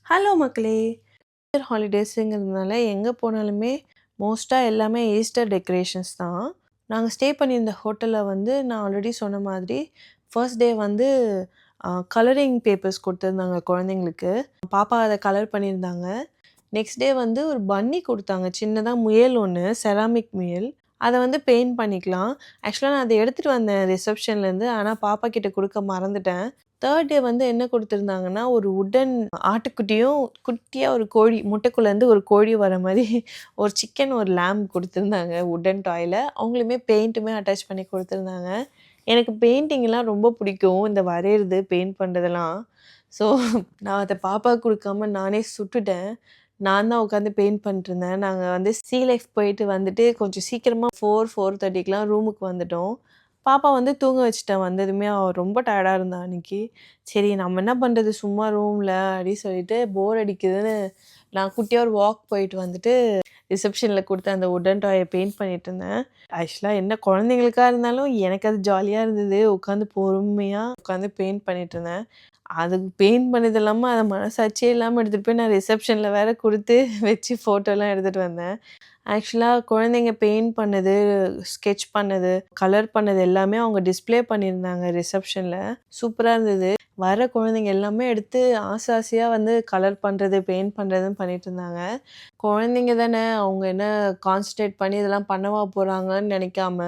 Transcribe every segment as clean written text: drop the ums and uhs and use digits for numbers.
Hello மக்களே! Easter ஹாலிடேஸுங்கிறதுனால எங்கே போனாலுமே மோஸ்ட்டாக எல்லாமே ஈஸ்டர் டெக்கரேஷன்ஸ் தான். நாங்க ஸ்டே பண்ணியிருந்த ஹோட்டல்ல வந்து நான் ஆல்ரெடி சொன்ன மாதிரி ஃபர்ஸ்ட் டே வந்து கலரிங் பேப்பர்ஸ் குடுத்துருந்தாங்க குழந்தைங்களுக்கு. பாப்பா அத கலர் பண்ணியிருந்தாங்க. நெக்ஸ்ட் டே வந்து ஒரு பன்னி குடுத்தாங்க. சின்னதா முயல் ஒண்ணு, செராமிக் முயல். அத வந்து பெயிண்ட் பண்ணிக்கலாம். ஆக்சுவலா நான் அத எடுத்துட்டு வந்தேன் ரிசப்ஷன்லேருந்து. ஆனா பாப்பா கிட்ட குடுக்க மறந்துட்டேன். 3 டே வந்து என்ன குடுத்துருந்தாங்கன்னா, ஒரு வுட்டன் ஆட்டுக்குட்டியும், குட்டியா ஒரு கோழி முட்டைக்குள்ளேருந்து ஒரு கோழி வர மாரி ஒரு சிக்கன், ஒரு லேம்ப் குடுத்துருந்தாங்க வுட்டன் டாய்ல. அவங்களுமே பெயிண்ட்டுமே அட்டாச் பண்ணி குடுத்துருந்தாங்க. எனக்கு பெயிண்டிங்லாம் ரொம்ப பிடிக்கும். இந்த வரையறது, பெயிண்ட் பண்றதெல்லாம். ஸோ நான் அத பாப்பாவுக்கு குடுக்காம நானே சுட்டுட்டேன். நான் தான் உட்காந்து பெயிண்ட் பண்ணிட்டுருந்தேன். நாங்க வந்து சீ லைஃப் போயிட்டு வந்துட்டு கொஞ்சம் சீக்கிரமா 4:30க்குலாம் ரூமுக்கு வந்துட்டோம். பாப்பா வந்து தூங்க வச்சுட்டேன் வந்ததுமே. அவ ரொம்ப டயர்டா இருந்தா அன்னைக்கு. சரி நம்ம என்ன பண்றது சும்மா ரூம்ல அப்படின்னு சொல்லிட்டு போர் அடிக்குதுன்னு நான் குட்டியா ஒரு வாக் போயிட்டு வந்துட்டு ரிசப்ஷன்ல குடுத்த அந்த வுட்டன் டாய பெயிண்ட் பண்ணிட்டுருந்தேன். ஆக்சுவலா என்ன குழந்தைங்களுக்கா இருந்தாலும் எனக்கு அது ஜாலியா இருந்தது. உட்காந்து பொறுமையா உட்காந்து பெயிண்ட் பண்ணிட்டுருந்தேன். அதுக்கு பெயிண்ட் பண்ணது இல்லாம அத மனசாட்சியே இல்லாம எடுத்துட்டு போய் நான் ரிசப்ஷன்ல வேற குடுத்து வச்சு ஃபோட்டோலாம் எடுத்துட்டு வந்தேன். ஆக்சுவலா குழந்தைங்க பெயிண்ட் பண்ணது, ஸ்கெட்ச் பண்ணது, கலர் பண்ணது எல்லாமே அவங்க டிஸ்ப்ளே பண்ணியிருந்தாங்க ரிசப்ஷன்ல. சூப்பரா இருந்தது. வர குழந்தைங்க எல்லாமே எடுத்து ஆசை ஆசையா வந்து கலர் பண்றது, பெயிண்ட் பண்றதுன்னு பண்ணிட்டுருந்தாங்க. குழந்தைங்க தானே அவங்க என்ன கான்சன்ட்ரேட் பண்ணி இதெல்லாம் பண்ணவா போறாங்கன்னு நினைக்காம,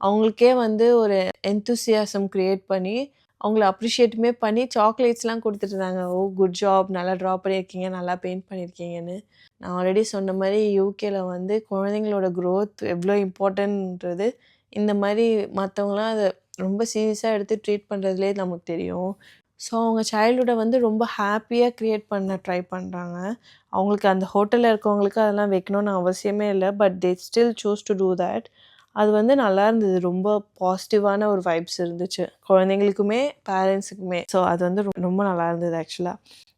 அவங்களுக்கே வந்து ஒரு எந்தூசியாசம் கிரியேட் பண்ணி, அவங்கள அப்ரிஷியேட்டுமே பண்ணி சாக்லேட்ஸ்லாம் குடுத்துட்டுருந்தாங்க. "ஓ! குட் ஜாப் நல்லா ட்ரா பண்ணியிருக்கீங்க, நல்லா பெயிண்ட் பண்ணியிருக்கீங்கன்னு." நான் ஆல்ரெடி சொன்ன மாரி யூகேல வந்து குழந்தைங்களோட குரோத் எவ்வளோ இம்பார்ட்டன்ட்ன்றது இந்த மாரி மத்தவங்கலாம் அத ரொம்ப சீரியஸா எடுத்து ட்ரீட் பண்றதுலயே நமக்கு தெரியும். ஸோ அவங்க சைல்ட்ஹுட்ட வந்து ரொம்ப ஹாப்பியா கிரியேட் பண்ண ட்ரை பண்றாங்க. அவங்களுக்கு அந்த ஹோட்டல்ல இருக்கவங்களுக்கு அதெல்லாம் வைக்கணும்னு அவசியமே இல்ல. But they still choose to do that. அது வந்து நல்லா இருந்தது. ரொம்ப பாசிட்டிவான ஒரு வைப்ஸ் இருந்துச்சு. குழந்தைங்களுக்குமே, பேரண்ட்ஸுக்குமே. ஸோ அது வந்து ரொம்ப நல்லா இருந்தது ஆக்சுவலா.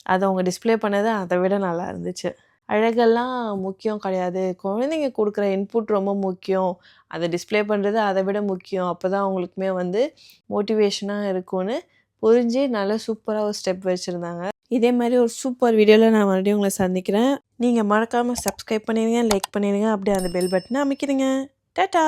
அத அவங்க டிஸ்ப்ளே பண்ணது அத விட நல்லா இருந்துச்சு. அழகெல்லாம் முக்கியம் கிடையாது. குழந்தைங்க குடுக்குற இன்புட் ரொம்ப முக்கியம். அத டிஸ்ப்ளே பண்றது அத விட முக்கியம். அப்பதான் அவங்களுக்குமே வந்து மோட்டிவேஷனா இருக்கும்னு புரிஞ்சு நல்லா சூப்பரா ஒரு ஸ்டெப் வச்சிருந்தாங்க. இதே மாரி ஒரு சூப்பர் வீடியோல நான் மறுபடியும் உங்கள சந்திக்கிறேன். நீங்க மறக்காம சப்ஸ்கிரைப் பண்ணிருங்க, லைக் பண்ணிருங்க. அப்படியே அந்த பெல் பட்டன அமைக்கிருங்க. டாடா!